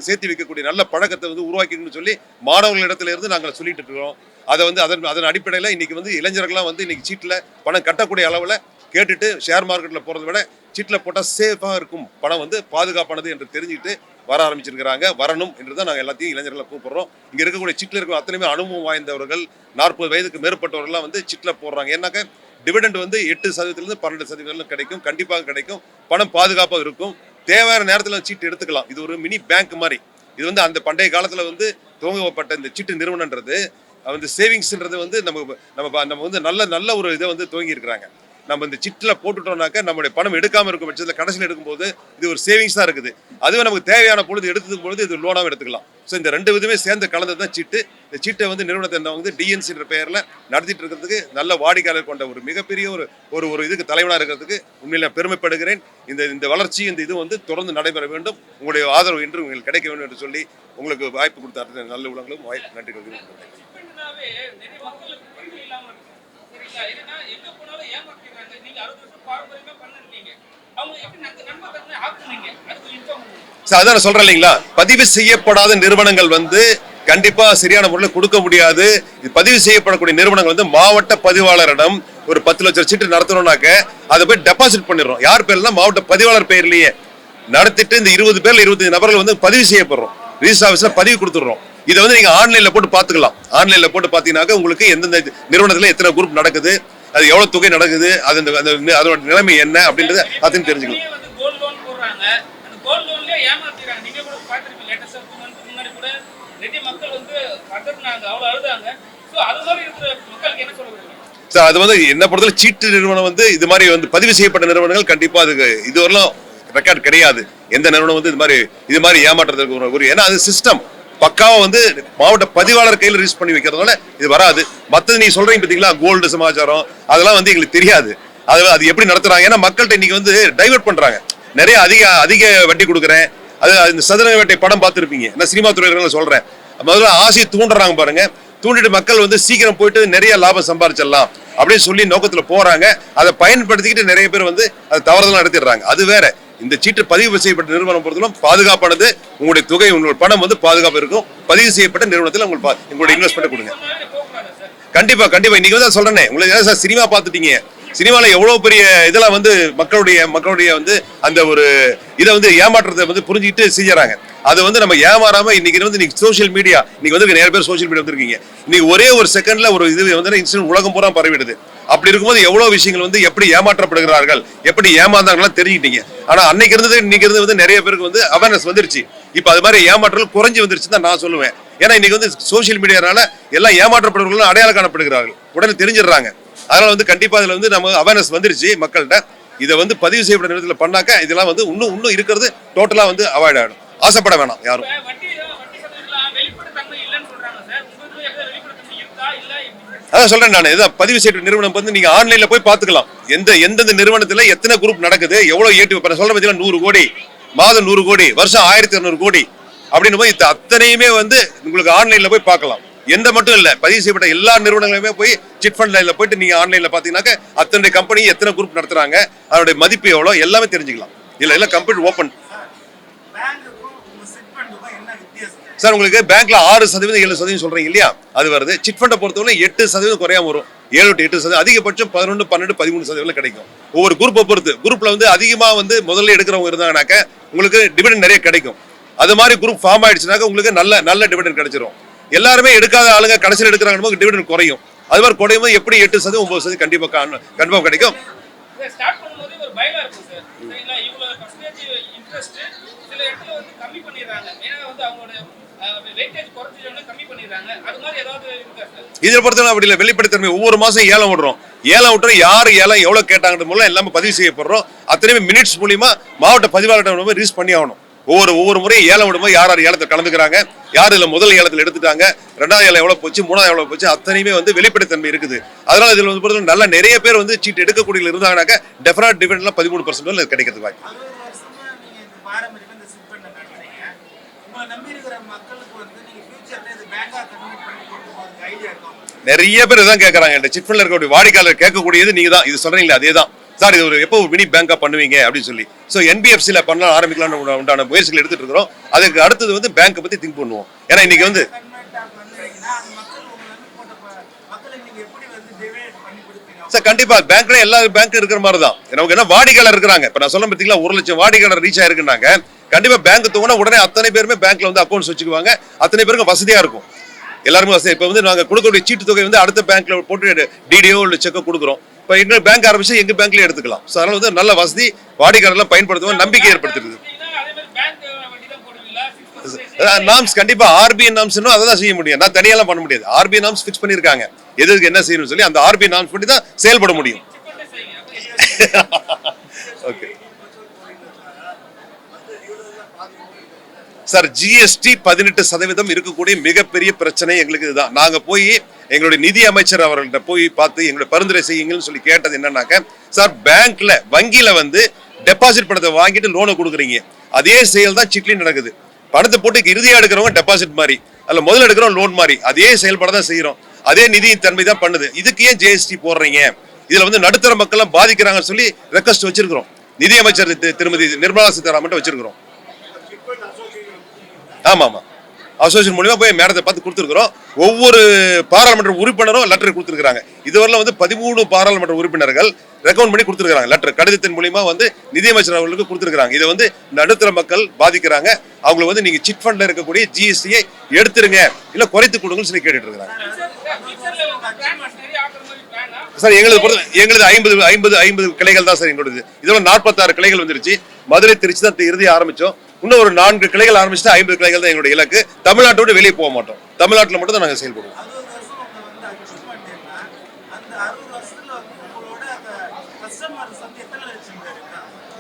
சேர்த்து வைக்கக்கூடிய நல்ல பழக்கத்தை வந்து உருவாக்கிக்கணும்னு சொல்லி மாணவர்களிடத்துல இருந்து நாங்கள் சொல்லிட்டு இருக்கிறோம். அதை வந்து அதன் அடிப்படையில் இன்னைக்கு வந்து இளைஞர்கள்லாம் வந்து இன்னைக்கு சீட்டில் பணம் கட்டக்கூடிய அளவில் கேட்டுட்டு ஷேர் மார்க்கெட்டில் போகிறத விட சீட்டில் போட்டால் சேஃபாக இருக்கும், பணம் வந்து பாதுகாப்பானது என்று தெரிஞ்சுக்கிட்டு வர ஆரம்பிச்சிருக்கிறாங்க. வரணும் என்று தான் நாங்கள் எல்லாத்தையும் இளைஞர்களை கூப்பிட்றோம். இங்கே இருக்கக்கூடிய சீட்டில் இருக்கிற அத்தனையுமே அனுபவம் வாய்ந்தவர்கள், 40 வயதுக்கு மேற்பட்டவர்கள்லாம் வந்து சீட்டில் போடுறாங்க. ஏன்னாக்க டிவிடெண்ட் வந்து 8% 12% கிடைக்கும், கண்டிப்பாக கிடைக்கும், பணம் பாதுகாப்பாக இருக்கும். தேவையான நேரத்தில் சீட்டு எடுத்துக்கலாம். இது ஒரு மினி பேங்க் மாதிரி. இது வந்து அந்த பண்டைய காலத்தில் வந்து துவங்கப்பட்ட இந்த சீட்டு நிறுவனன்றது வந்து சேவிங்ஸ்ன்றது வந்து நம்ம வந்து நல்ல ஒரு இதை வந்து துவங்கி இருக்கிறாங்க. நம்ம இந்த சிட்டில் போட்டுட்டோம்னாக்க நம்மளுடைய பணம் எடுக்காமல் இருக்கும் பட்சத்தில் கடைசியில் எடுக்கும்போது இது ஒரு சேவிங்ஸ் தான் இருக்குது. அதுவே நமக்கு தேவையான பொழுது எடுத்துக்கும் பொழுது இது லோனாகவும் எடுத்துக்கலாம். ஸோ இந்த 2 விதமே சேர்ந்து கலந்தது தான் சீட்டு. இந்த சீட்டை வந்து நிறுவனத்தை வந்து டிஎன்சின்ற பெயரில் நடத்திட்டு இருக்கிறதுக்கு நல்ல வாடிக்கையாளர் கொண்ட ஒரு மிகப்பெரிய ஒரு இதுக்கு தலைவனாக இருக்கிறதுக்கு உண்மையில் நான் பெருமைப்படுகிறேன். இந்த வளர்ச்சி இந்த இது வந்து தொடர்ந்து நடைபெற வேண்டும். உங்களுடைய ஆதரவு இன்று உங்களுக்கு கிடைக்க வேண்டும் என்று சொல்லி உங்களுக்கு வாய்ப்பு கொடுத்த நல்ல உள்ளங்களும் நன்றி கொள்கிறேன். அதான் சொல்றேன் இல்லைங்களா, பதிவு செய்யப்படாத நிறுவனங்கள் வந்து கண்டிப்பா சரியான முறையில் கொடுக்க முடியாது. பதிவு செய்யப்படக்கூடிய நிறுவனங்கள் வந்து மாவட்ட பதிவாளரிடம் ஒரு 10 லட்சம் சீட்டு நடத்தணும்னாக்க அதை போய் டெபாசிட் பண்ணிடுறோம். யார் பேர்லாம் மாவட்ட பதிவாளர் பேர்லயே நடத்திட்டு இந்த 20 பேர்ல 25 நபர்கள் வந்து பதிவு செய்யப்படுறோம். ரிஜிஸ்டர் ஆஃபீஸ்ல பதிவு கொடுத்துடுறோம். இதை வந்து நீங்க ஆன்லைன்ல போட்டு பாத்துக்கலாம். ஆன்லைன்ல போட்டு பாத்தீங்கன்னாக்க உங்களுக்கு எந்தெந்த நிறுவனத்துல எத்தனை குரூப் நடக்குது, அது எவ்வளவு தொகை நடக்குது, அதோட நிலைமை என்ன அப்படின்றத அதையும் தெரிஞ்சுக்கலாம். அது வந்து என்ன பொறுத்தவரை சீட்டு நிறுவனம் வந்து இது மாதிரி வந்து பதிவு செய்யப்பட்ட நிறுவனங்கள் கண்டிப்பா அதுக்கு இதுவரையிலும் ரெக்கார்ட் கிடையாது. எந்த நிறுவனம் வந்து இது மாதிரி ஏமாற்றுறதுக்கு ஒரு ஏன்னா அது சிஸ்டம் பக்காவா வந்து மாவட்ட பதிவாளர் கையில் ரிஜிஸ்டர் பண்ணி வைக்கிறதுனால இது வராது. மற்றது நீ சொல்றீங்க பார்த்தீங்களா, கோல்டு சமாச்சாரம் அதெல்லாம் வந்து எங்களுக்கு தெரியாது. அது எப்படி நடத்துறாங்க, ஏன்னா மக்கள்கிட்ட இன்னைக்கு வந்து டைவர்ட் பண்றாங்க. நிறைய அதிக வட்டி கொடுக்குறேன், அது இந்த சதுரங்க வேட்டை படம் பார்த்துருப்பீங்க. நான் சினிமா துறையில சொல்றேன், முதல்ல ஆசையை தூண்டுறாங்க பாருங்க, தூண்டிட்டு மக்கள் வந்து சீக்கிரம் போயிட்டு நிறைய லாபம் சம்பாதிச்சிடலாம் அப்படின்னு சொல்லி நோக்கத்துல போறாங்க. அதை பயன்படுத்திக்கிட்டு நிறைய பேர் வந்து அதை தவறுதெல்லாம் நடத்திடுறாங்க. அது வேற. இந்த சீட்டு பதிவு செய்யப்பட்ட நிறுவனம் பொறுத்தவரை பாதுகாப்பானது. உங்களுடைய தொகை உங்களோட பணம் வந்து பாதுகாப்பு இருக்கும். பதிவு செய்யப்பட்ட நிறுவனத்தில் உங்களுடைய இன்வெஸ்ட்மெண்ட் கொடுங்க. கண்டிப்பா இன்னைக்கு வந்து சொல்றேன் உங்களுக்கு, சினிமா பார்த்துட்டீங்க, சினிமால எவ்வளவு பெரிய இதெல்லாம் வந்து மக்களுடைய வந்து அந்த ஒரு இதை வந்து ஏமாற்றத்தை வந்து புரிஞ்சுக்கிட்டு செஞ்சுறாங்க. அது வந்து நம்ம ஏமாறாம இன்னைக்கு சோசியல் மீடியா இன்னைக்கு வந்து நிறைய பேர் சோசியல் மீடியா வந்துருக்கீங்க. இன்னைக்கு ஒரே ஒரு செகண்ட்ல ஒரு இது வந்து இன்சிடென்ட் உலகம் பூரா பரவிடுது. அப்படி இருக்கும்போது எவ்வளவு விஷயங்கள் வந்து எப்படி ஏமாற்றப்படுகிறார்கள், எப்படி ஏமாந்தாங்கலாம் தெரிஞ்சுக்கிட்டீங்க. ஆனா அன்னைக்கு இருந்தது இன்னைக்கு இருந்து வந்து நிறைய பேருக்கு வந்து அவேர்னஸ் வந்துருச்சு. இப்ப அது மாதிரி ஏமாற்றல் குறைஞ்சு வந்துருச்சு தான் நான் சொல்லுவேன். ஏன்னா இன்னைக்கு வந்து சோசியல் மீடியானால எல்லாம் ஏமாற்றப்படுறவர்களும் அடையாளம் காணப்படுகிறார்கள், உடனே தெரிஞ்சிடறாங்க. அதனால வந்து கண்டிப்பா அதுல வந்து நம்ம அவேர்னஸ் வந்துருச்சு மக்கள்கிட்ட. இதை வந்து பதிவு செய்யப்பட்ட நேரத்தில் பண்ணாக்க இதெல்லாம் வந்து இன்னும் இருக்கிறது டோட்டலா வந்து அவாய்ட் ஆகிடும். ஆசைப்பட வேணாம் யாரும். அதான் சொல்றேன் நான், இதான் பதிவு செய்யப்பட்ட நிறுவனம் வந்து நீங்க ஆன்லைன்ல போய் பாத்துக்கலாம். எந்தெந்த நிறுவனத்துல எத்தனை குரூப் நடக்குது, எவ்வளவு ஏற்றி சொல்ற பத்தியா 100 கோடி மாதம், 100 கோடி வருஷம், 1200 கோடி அப்படின்னு போய் அத்தனையுமே வந்து உங்களுக்கு ஆன்லைன்ல போய் பார்க்கலாம். எந்த மட்டும் இல்ல, பதிவு செய்யப்பட்ட எல்லா நிறுவனங்களுமே போய் சிட் ஃபண்ட் லைன்ல போயிட்டு நீங்க ஆன்லைன்ல பாத்தீங்கன்னாக்க அத்தனை கம்பெனி எத்தனை குரூப் நடத்துறாங்க, அதோட மதிப்பு எவ்வளவு எல்லாமே தெரிஞ்சுக்கலாம். இல்ல கம்ப்யூட்டர் ஓபன் சார். உங்களுக்கு பேங்க்ல 6% 7% சொல்றீங்க இல்லையா, அது வருது. சிட் ஃபண்டை பொறுத்தவரை 8% குறையாம வரும். 7 to 8%, அதிகபட்சம் 11, 12, 13% கிடைக்கும். ஒவ்வொரு குரூப்பை பொறுத்து. குரூப்ல வந்து அதிகமா வந்து முதல்ல எடுக்கிறவங்க இருந்தாங்கனாக்க உங்களுக்கு டிவிடெண்ட் நிறைய கிடைக்கும். அது மாதிரி குரூப் ஃபார்ம் ஆயிடுச்சுனாக்க உங்களுக்கு நல்ல டிவிடெண்ட் கிடைச்சிரும். எல்லாருமே எடுக்காத ஆளுங்க கடைசியில் எடுக்கிறாங்க டிவிடெண்ட் குறையும். அது மாதிரி குறையும் போது எப்படி 8%, 9% கண்டிப்பா கிடைக்கும். ஸ்டார்ட் பண்ணும்போது ஒரு பயம் இருக்கும் சார். சரிங்களா, இவ்வளவு பர்சன்டேஜ் இன்ட்ரெஸ்ட் சில இடத்துல வந்து கம்மி பண்ணிடுறாங்க. ஏன்னா வந்து அவங்களோட வெயிட்டேஜ் குறைஞ்சு கம்மி பண்ணிடுறாங்க. அது மாதிரி ஏதாவது இருக்கா சார்? இதை பொறுத்தவரை அப்படி இல்லை. வெளிப்படைத்தன்மை ஒவ்வொரு மாசம் ஏலம் விடுறோம். ஏலம் விட்டுறோம். யார் ஏலம் எவ்வளவு கேட்டாங்க மூலம் எல்லாமே பதிவு செய்யப்படுறோம். அத்தனையுமே மினிட்ஸ் மூலியமா மாவட்ட பதிவாளர்கிட்ட ரீச் பண்ணி ஆகணும். ஒவ்வொரு முறையும் ஏலம் விடும்போது யார் ஏலத்தை கலந்துக்கிறாங்க, யார் இதுல முதல் ஏலத்தில் எடுத்துட்டாங்க, 2வது ஏலம் எவ்வளவு போச்சு, 3வது எவ்வளவு போச்சு, அத்தனையுமே வந்து வெளிப்படைத்தன்மை இருக்குது. அதனால இதுல வந்து நல்ல நிறைய பேர் வந்து சீட் எடுக்கக்கூடிய இருந்தாங்கன்னாக்க டெஃபரட் டிவிடெண்ட்லாம் 13% கிடைக்கிறதுக்கு வாய்ப்பு. நிறைய பேர் இதான் கேட்கறாங்க. இந்த சிட் ஃபண்ட்ல இருக்கக்கூடிய வாடிக்கையாளர் கேட்கக்கூடியது நீங்க தான் இது சொல்றீங்களா, அதே தான் சார். இது ஒரு எப்போ மினி பேங்கா பண்ணுவீங்க அப்படின்னு சொல்லி. ஸோ என்பிஎஃப்சில பண்ணலாம் ஆரம்பிக்கலாம்னு உண்டான முயற்சிகள் எடுத்துட்டு இருக்கிறோம். அதுக்கு அடுத்தது வந்து பேங்கை பத்தி திங்க் பண்ணுவோம். ஏன்னா இன்னைக்கு வந்து சார் கண்டிப்பா பேங்க்ல எல்லா பேங்க் இருக்கிற மாதிரி தான். நமக்கு என்ன வாடிக்கையாளர் இருக்கிறாங்க. இப்ப நான் சொல்ல பார்த்தீங்களா 1 லட்சம் வாடிக்கையாளர் ரீச் ஆயிருக்குனாங்க. கண்டிப்பா பேங்க் தூங்கினா உடனே அத்தனை பேருமே பேங்க்ல வந்து அக்கௌண்ட்ஸ் வச்சுக்குவாங்க. அத்தனை பேருக்கும் வசதியா இருக்கும். எல்லாருமே வசதி. இப்போ வந்து நாங்கள் கொடுக்கக்கூடிய சீட்டு தொகை வந்து அடுத்த பேங்க்ல போட்டு டிடிஓ இல்லை செக்கோ கொடுக்குறோம். இப்போ எங்க பேங்க் ஆரம்பிச்சு எங்க பேங்க்லயே எடுத்துக்கலாம். ஸோ அதனால வந்து நல்ல வசதி வாடிக்கையாளர்லாம் பயன்படுத்துவோம், நம்பிக்கை ஏற்படுத்துறது. நாம்ஸ் கண்டிப்பா ஆர்பிஐ நாம்ஸ் அதை தான் செய்ய முடியும். நான் தனியெல்லாம் பண்ண முடியாது. ஆர்பிஐ நாம்ஸ் ஃபிக்ஸ் பண்ணியிருக்காங்க எதுக்கு என்ன செய்யணும்னு சொல்லி. அந்த ஆர்பிஐ நாம்ஸ் பண்ணி தான் செயல்பட முடியும். ஓகே சார், ஜிஎஸ்டி 18% இருக்கக்கூடிய மிகப்பெரிய பிரச்சனை எங்களுக்கு இதுதான். நாங்க போய் எங்களுடைய நிதி அமைச்சர் அவர்கள்ட்ட போய் பார்த்து எங்களுடைய பரிந்துரை செய்யுங்கன்னு சொல்லி கேட்டது என்னன்னாக்க, சார் பேங்க்ல வங்கியில வந்து டெபாசிட் பணத்தை வாங்கிட்டு லோனை கொடுக்குறீங்க, அதே செயல் தான் சிட்லையும் நடக்குது. பணத்தை போட்டு இறுதியா எடுக்கிறவங்க டெபாசிட் மாதிரி, அதில் முதல்ல எடுக்கிறோம் லோன் மாதிரி, அதே செயல்பாடு தான் செய்யறோம். அதே நிதியின் தன்மை தான் பண்ணுது. இதுக்கு ஏன் ஜிஎஸ்டி போடுறீங்க? இதுல வந்து நடுத்தர மக்கள் பாதிக்கிறாங்கன்னு சொல்லி ரெக்வஸ்ட் வச்சிருக்கிறோம். நிதி அமைச்சர் திருமதி நிர்மலா சீதாராமன் வச்சிருக்கிறோம். ஆமா ஆமா, அசோசியேஷன் மூலமா போய் மேடத்தை பார்த்து கொடுத்துருக்கிறோம். ஒவ்வொரு பாராளுமன்ற உறுப்பினரும் லெட்டர் கொடுத்துருக்காங்க. இதுவரை வந்து 13 பாராளுமன்ற உறுப்பினர்கள் ரெக்கமெண்ட் பண்ணி கொடுத்துருக்காங்க. லெட்டர் கடிதத்தின் மூலியமா வந்து நிதியமைச்சர் அவர்களுக்கு கொடுத்துருக்காங்க. இதை வந்து நடுத்தர மக்கள் பாதிக்கிறாங்க, அவங்களுக்கு வந்து நீங்க சிட் ஃபண்ட்ல இருக்கக்கூடிய ஜிஎஸ்டியை எடுத்துருங்க இல்ல குறைத்து கொடுங்கன்னு சொல்லி கேட்டுட்டு இருக்காங்க. சார் எங்களுது 50 கிளைகள் தான் சார் எங்களுது. இதோட 46 கிளைகள் வந்துருச்சு. மதுரை திருச்சி தான் இறுதி ஆரம்பிச்சோம். இன்னும் ஒரு 4 கிளைகள் ஆரம்பிச்சுட்டு 50 கிளைகள் தான் எங்களுடைய இலக்கு. தமிழ்நாட்டோட வெளியே போக மாட்டோம். தமிழ்நாட்டில் மட்டும் தான் நாங்கள் செயல்படுவோம்.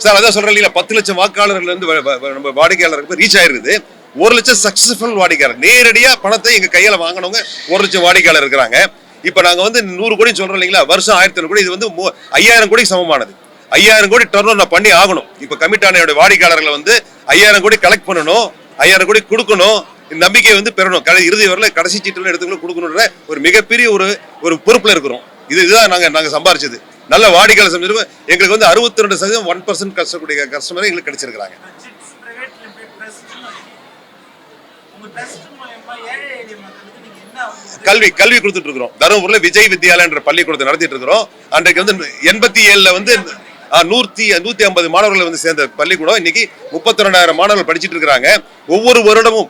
சார் அதான் சொல்றேன் இல்லையா, 10 லட்சம் வாக்காளர்கள் இருந்து நம்ம வாடிக்கையாளருக்கு ரீச் ஆயிருக்குது. 1 லட்சம் சக்சஸ்ஃபுல் வாடிக்கையாளர் நேரடியா பணத்தை எங்க கையில வாங்கினவங்க 1 லட்சம் வாடிக்கையாளர் இருக்கிறாங்க. இப்ப நாங்க வந்து 100 கோடி சொல்றோம் இல்லைங்களா, வருஷம் 1500 கோடி. இது வந்து 5000 கோடிக்கு சமமானது. 5000 கோடி டர்ன் நான் பண்ணி ஆகணும். இப்ப கமிட் ஆன வாடிக்கையாளர்களை வந்து 5000 கோடி கலெக்ட் பண்ணணும், 5000 கோடி கொடுக்கணும், நம்பிக்கை வந்து பெறணும். இறுதி வரல கடைசி சீட்டுல எடுத்துக்கணும் கொடுக்கணுன்ற ஒரு மிகப்பெரிய ஒரு பொறுப்புல இருக்கிறோம். இதுதான் நாங்க சம்பாரிச்சது. நல்ல வாடிக்கையாளர் சம்பாதிச்சு எங்களுக்கு வந்து 62% 1% கஷ்டக்கூடிய கஸ்டமர் எங்களுக்கு கிடைச்சிருக்காங்க. கல்வி கொடுத்துட்டு இருக்கிறோம். தருமபுரியில விஜய் வித்யாலயா என்ற பள்ளிக்கூடத்தை நடத்திட்டு இருக்கிறோம். அன்றைக்கு வந்து 87ல வந்து 150 மாணவர்கள் வந்து சேர்ந்த பள்ளிக்கூடம் இன்னைக்கு 32,000 மாணவர்கள் படிச்சுட்டு இருக்கிறாங்க. ஒவ்வொரு வருடமும்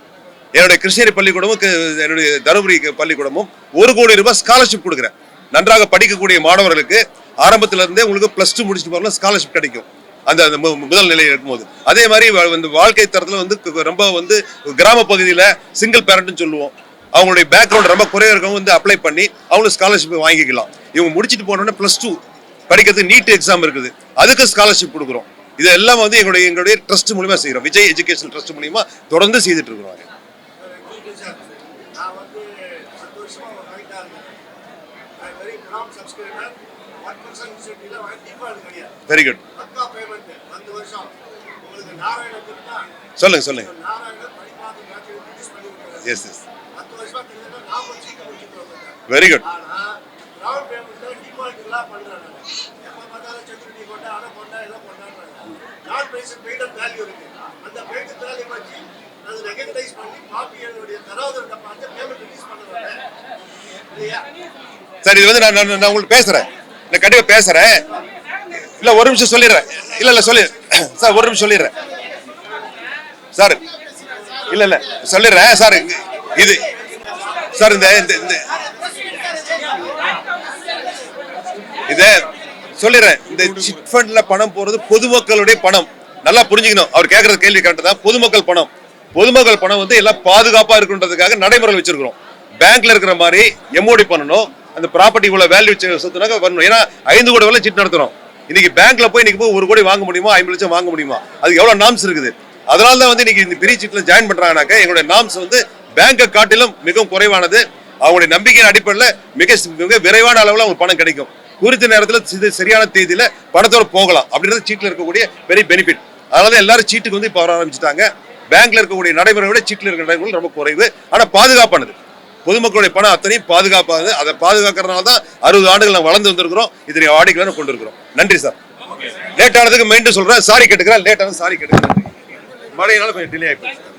என்னுடைய கிருஷ்ணகிரி பள்ளிக்கூடமும் என்னுடைய தருமபுரி பள்ளிக்கூடமும் 1 கோடி ரூபாய் ஸ்காலர்ஷிப் கொடுக்குறேன். நன்றாக படிக்கக்கூடிய மாணவர்களுக்கு ஆரம்பத்துல இருந்தே உங்களுக்கு +2 முடிச்சுட்டு போகலாம் ஸ்காலர்ஷிப் கிடைக்கும். அந்த முதல் நிலையில் இருக்கும்போது அதே மாதிரி வந்து வாழ்க்கை தரத்துல வந்து ரொம்ப வந்து கிராம பகுதியில சிங்கிள் பேரண்ட்னு சொல்லுவோம். அவங்களுடைய பேக்ரவுண்ட் ரொம்ப குறைய இருக்கவங்க வந்து அப்ளை பண்ணி அவங்களுக்கு ஸ்காலர்ஷிப் வாங்கிக்கலாம். இவங்க முடிச்சுட்டு போனோடனே +2 படிக்கிறதுக்கு நீட் எக்ஸாம் இருக்குது, அதுக்கு ஸ்காலர்ஷிப் கொடுக்குறோம். இதெல்லாம் வந்து எங்களுடைய ட்ரஸ்ட் மூலியமா செய்யறோம். விஜய் எஜுகேஷன் ட்ரஸ்ட் மூலியமா தொடர்ந்து செய்துட்டு இருக்கிறோம். Very good. சொல்லுங்க. Yes very good. சார் இது வந்து நான் உங்களுக்கு பேசுறேன், நான் கண்டிப்பா பேசுறேன். இல்ல ஒரு நிமிஷம் சொல்லிடுறேன். இல்ல சொல்லி சார் ஒரு நிமிஷம் சொல்லிடுறேன் சார். இல்ல சொல்லிடுறேன் சார். இது சார் இத சொல்லிடுறேன். இந்த சிட் ஃபண்ட்ல பணம் போறது பொதுமக்களுடைய பணம். நல்லா புரிஞ்சுக்கணும். அவர் கேட்கற கேள்வி கரெக்ட் தான். பொதுமக்கள் பணம். பொதுமக்கள் பணம் வந்து எல்லாம் பாதுகாப்பா இருக்குன்றதுக்காக நடைமுறை வச்சிருக்கிறோம். பேங்க்ல இருக்கிற மாதிரி எம்ஓடி பண்ணணும். அந்த ப்ராப்பர்ட்டி உள்ள வேல்யூ சொத்துனாக்க வரணும். ஏன்னா 5 கோடி வரை சிட் நடத்துறோம். இன்னைக்கு பேங்க்ல போய் இன்னைக்கு 1 கோடி வாங்க முடியுமா, 50 லட்சம் வாங்க முடியுமா? அதுக்கு எவ்வளவு நாம்ஸ் இருக்குது. அதனால தான் வந்து இன்னைக்கு இந்த பெரிய சீட்ல ஜாயின் பண்றாங்கனாக்க எங்களுடைய நாம்ஸ் வந்து பேங்கை காட்டிலும் மிகவும் குறைவானது. அவங்களுடைய நம்பிக்கையின் அடிப்படையில் மிக விரைவான அளவில் அவங்களுக்கு பணம் கிடைக்கும். குறித்த நேரத்தில் சரியான தேதியில பணத்தோட போகலாம் அப்படின்றது சீட்ல இருக்கக்கூடிய பெரிய பெனிஃபிட். அதனால எல்லாரும் சீட்டுக்கு வந்து இப்போ வர ஆரம்பிச்சுட்டாங்க. பேங்க்ல இருக்கக்கூடிய நடைமுறை விட சீட்ல இருக்கிற நடைமுறை ரொம்ப குறைவு. ஆனா பாதுகாப்பானது. பொதுமக்களுடைய பணம் அத்தனையும் பாதுகாப்பானது. அதை பாதுகாக்கிறதுனால தான் 60 ஆண்டுகள் நாம் வளர்ந்து வந்திருக்கிறோம். இதனை வாடிக்கையாளர் கொண்டு இருக்கிறோம். நன்றி சார். லேட் ஆனதுக்கு மீண்டும் சொல்றேன், சாரி கேட்டுக்கிறேன். லேட் ஆனது சாரி கேட்டுக்கிறேன். மழையினால கொஞ்சம் டிலே ஆயிடுச்சு.